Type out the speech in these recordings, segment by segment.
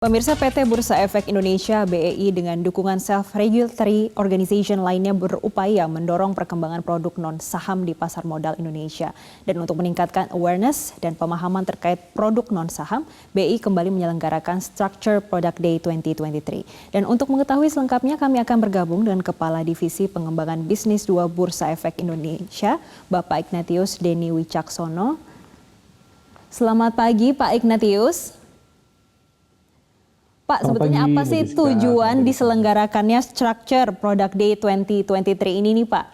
Pemirsa PT Bursa Efek Indonesia (BEI) dengan dukungan self-regulatory organization lainnya berupaya mendorong perkembangan produk non-saham di pasar modal Indonesia. Dan untuk meningkatkan awareness dan pemahaman terkait produk non-saham, BEI kembali menyelenggarakan Structure Product Day 2023. Dan untuk mengetahui selengkapnya kami akan bergabung dengan Kepala Divisi Pengembangan Bisnis 2 Bursa Efek Indonesia, Bapak Ignatius Denny Wicaksono. Selamat pagi Pak Ignatius. Pak, Selamat sebetulnya pagi, apa Mbak sih Jessica. tujuan diselenggarakannya Structure Product Day 2023 ini nih Pak?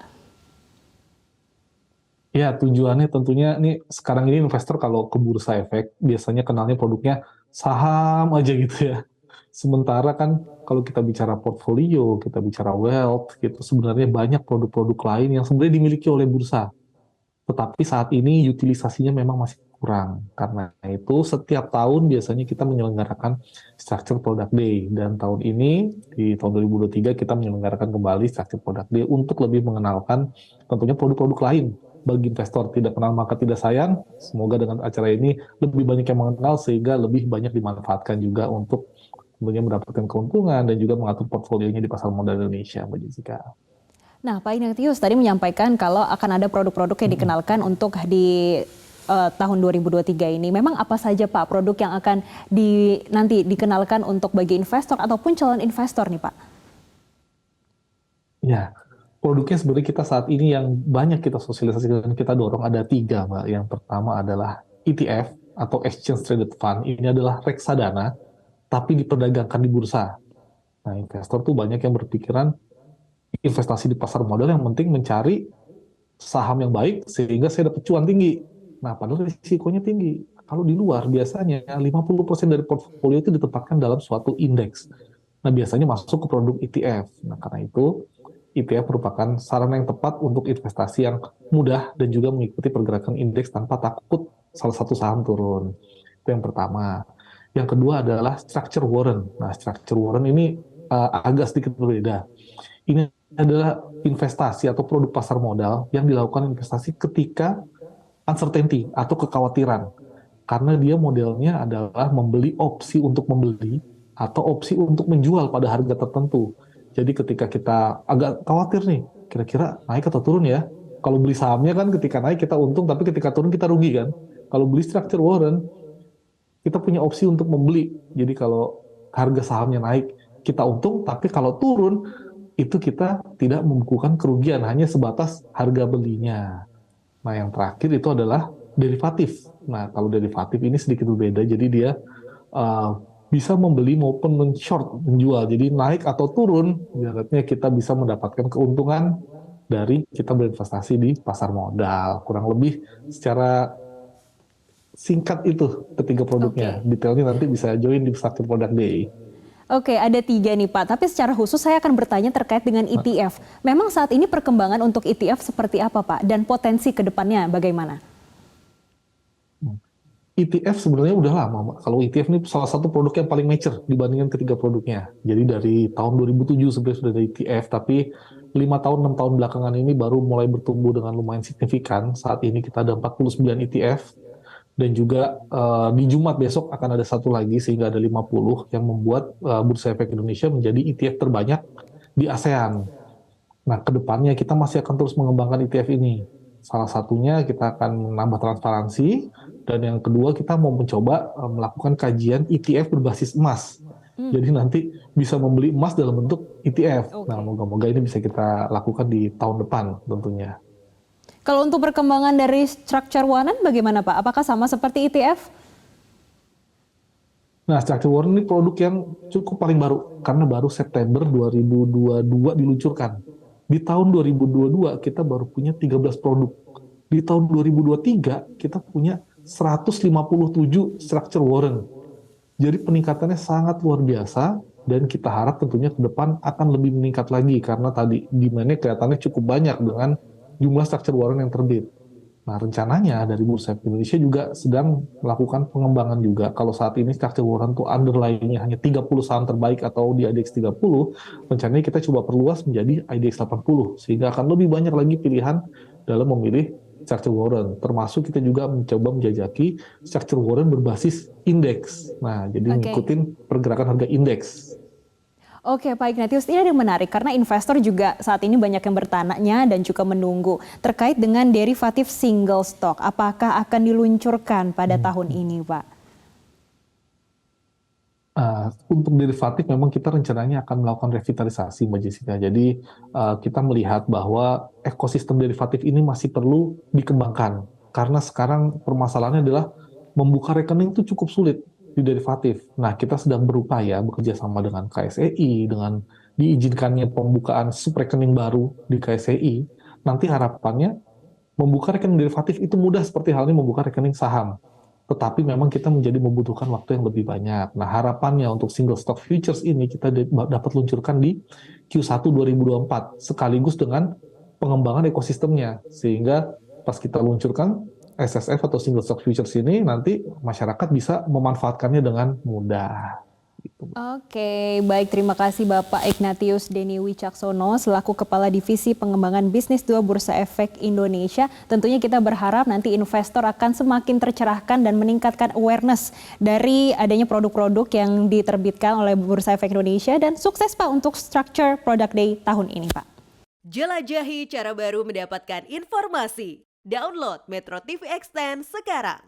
Ya, tujuannya tentunya nih sekarang ini investor kalau ke bursa efek biasanya kenalnya produknya saham aja gitu ya. Sementara kan kalau kita bicara portfolio, kita bicara wealth gitu, sebenarnya banyak produk-produk lain yang sebenarnya dimiliki oleh bursa. Tetapi saat ini utilisasinya memang masih kurang. Karena itu setiap tahun biasanya kita menyelenggarakan Structure Product Day. Dan tahun ini, di tahun 2023, kita menyelenggarakan kembali Structure Product Day untuk lebih mengenalkan tentunya produk-produk lain. Bagi investor tidak kenal maka tidak sayang, semoga dengan acara ini lebih banyak yang mengenal sehingga lebih banyak dimanfaatkan juga untuk tentunya mendapatkan keuntungan dan juga mengatur portfolionya di pasar modal Indonesia, Mbak Jessica. Nah, Pak Ignatius tadi menyampaikan kalau akan ada produk-produk yang dikenalkan untuk di tahun 2023 ini. Memang apa saja Pak produk yang akan nanti dikenalkan untuk bagi investor ataupun calon investor nih Pak? Ya, produknya sebenarnya kita saat ini yang banyak kita sosialisasikan, kita dorong ada tiga, Mbak. Yang pertama adalah ETF atau Exchange Traded Fund. Ini adalah reksadana, tapi diperdagangkan di bursa. Nah, investor tuh banyak yang berpikiran investasi di pasar modal yang penting mencari saham yang baik sehingga saya dapat cuan tinggi. Nah, padahal risikonya tinggi. Kalau di luar biasanya 50% dari portfolio itu ditempatkan dalam suatu indeks. Nah, biasanya masuk ke produk ETF. Nah, karena itu ETF merupakan sarana yang tepat untuk investasi yang mudah dan juga mengikuti pergerakan indeks tanpa takut salah satu saham turun. Itu yang pertama. Yang kedua adalah structure warrant. Nah, structure warrant ini agak sedikit berbeda. Ini adalah investasi atau produk pasar modal yang dilakukan investasi ketika uncertainty atau kekhawatiran. Karena dia modelnya adalah membeli opsi untuk membeli atau opsi untuk menjual pada harga tertentu. Jadi ketika kita agak khawatir nih, kira-kira naik atau turun ya? Kalau beli sahamnya kan ketika naik kita untung, tapi ketika turun kita rugi kan? Kalau beli structure warrant, kita punya opsi untuk membeli. Jadi kalau harga sahamnya naik, kita untung, tapi kalau turun, itu kita tidak membukukan kerugian, hanya sebatas harga belinya. Nah, yang terakhir itu adalah derivatif. Nah, kalau derivatif ini sedikit berbeda, jadi dia uh, bisa membeli maupun men-short, menjual. Jadi naik atau turun, ibaratnya kita bisa mendapatkan keuntungan dari kita berinvestasi di pasar modal. Kurang lebih secara singkat itu ketiga produknya. Oke. Detailnya nanti bisa join di Structure Product Day. Oke, ada tiga nih Pak. Tapi secara khusus saya akan bertanya terkait dengan ETF. Memang saat ini perkembangan untuk ETF seperti apa Pak? Dan potensi ke depannya bagaimana? ETF sebenarnya udah lama, Mbak. Kalau ETF ini salah satu produk yang paling mature dibandingkan ketiga produknya. Jadi dari tahun 2007 sebenarnya sudah ada ETF, tapi 5 tahun, 6 tahun belakangan ini baru mulai bertumbuh dengan lumayan signifikan. Saat ini kita ada 49 ETF, dan juga di Jumat besok akan ada satu lagi, sehingga ada 50 yang membuat Bursa Efek Indonesia menjadi ETF terbanyak di ASEAN. Nah, kedepannya kita masih akan terus mengembangkan ETF ini. Salah satunya kita akan menambah transparansi, dan yang kedua kita mau mencoba melakukan kajian ETF berbasis emas. Jadi nanti bisa membeli emas dalam bentuk ETF. Nah, Oke. moga-moga ini bisa kita lakukan di tahun depan tentunya. Kalau untuk perkembangan dari structure warrant bagaimana Pak? Apakah sama seperti ETF? Nah, structure warrant ini produk yang cukup paling baru, karena baru September 2022 diluncurkan. Di tahun 2022 kita baru punya 13 produk. Di tahun 2023 kita punya 157 structure warrant. Jadi peningkatannya sangat luar biasa, dan kita harap tentunya ke depan akan lebih meningkat lagi, karena tadi demand-nya kelihatannya cukup banyak dengan jumlah structure warrant yang terbit. Nah, rencananya dari Bursa Efek Indonesia juga sedang melakukan pengembangan juga. Kalau saat ini structure warrant tuh underlying-nya hanya 30 saham terbaik atau di IDX 30, rencananya kita coba perluas menjadi IDX 80, sehingga akan lebih banyak lagi pilihan dalam memilih structure warrant. Termasuk kita juga mencoba menjajaki structure warrant berbasis indeks. Nah, jadi Oke. ngikutin pergerakan harga indeks. Oke, Pak Ignatius, ini ada yang menarik karena investor juga saat ini banyak yang bertanya dan juga menunggu terkait dengan derivatif single stock. Apakah akan diluncurkan pada tahun ini, Pak? Untuk derivatif memang kita rencananya akan melakukan revitalisasi, Mbak Jessica. Jadi kita melihat bahwa ekosistem derivatif ini masih perlu dikembangkan. Karena sekarang permasalahannya adalah membuka rekening itu cukup sulit di derivatif. Nah, kita sedang berupaya bekerja sama dengan KSEI, dengan diizinkannya pembukaan subrekening baru di KSEI. Nanti harapannya membuka rekening derivatif itu mudah seperti halnya membuka rekening saham. Tetapi memang kita menjadi membutuhkan waktu yang lebih banyak. Nah, harapannya untuk single stock futures ini kita dapat luncurkan di Q1 2024 sekaligus dengan pengembangan ekosistemnya. Sehingga pas kita luncurkan SSF atau single stock futures ini nanti masyarakat bisa memanfaatkannya dengan mudah. Gitu. Oke, baik, terima kasih Bapak Ignatius Deni Wicaksono selaku Kepala Divisi Pengembangan Bisnis 2 Bursa Efek Indonesia. Tentunya kita berharap nanti investor akan semakin tercerahkan dan meningkatkan awareness dari adanya produk-produk yang diterbitkan oleh Bursa Efek Indonesia, dan sukses Pak untuk Structure Product Day tahun ini, Pak. Jelajahi cara baru mendapatkan informasi. Download Metro TV Extend sekarang.